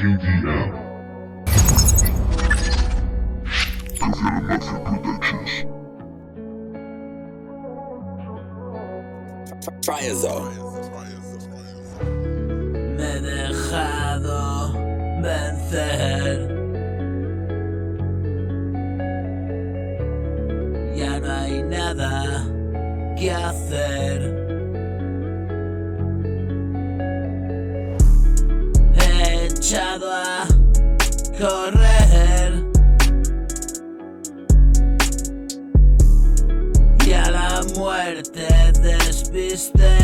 KDM. Kevin Murphy Productions. Fire Zone. Me he dejado vencer. Ya no hay nada que hacer. He echado a correr y a la muerte despisté.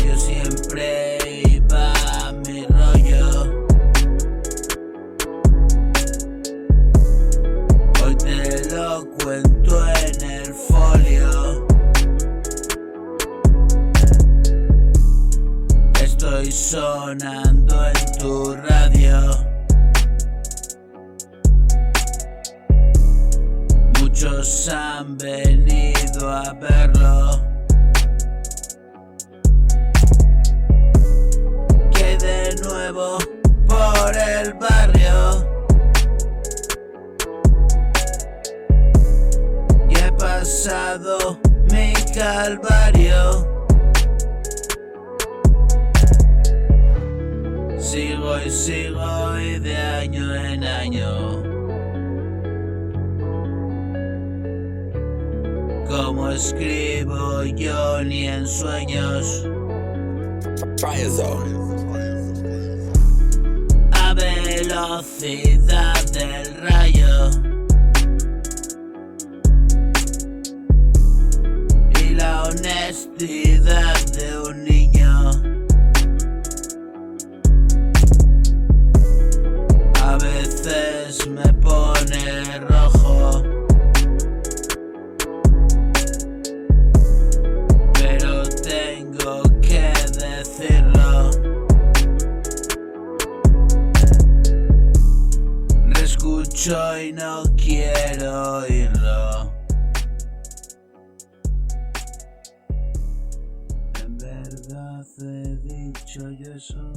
Yo siempre iba a mi rollo. Hoy te lo cuento en el folio. Estoy sonando en tu radio. Muchos han venido a verlo. ¿Qué hay de nuevo por el barrio? Ya he pasado mi calvario. Sigo y sigo y de año en año. Como escribo yo ni en sueños. Fire Zone. A velocidad del rayo. Y la honestidad de un niño. A veces me pone rojo, pero tengo que decirlo. Reescucho y no quiero oírlo. En verdad he dicho yo eso.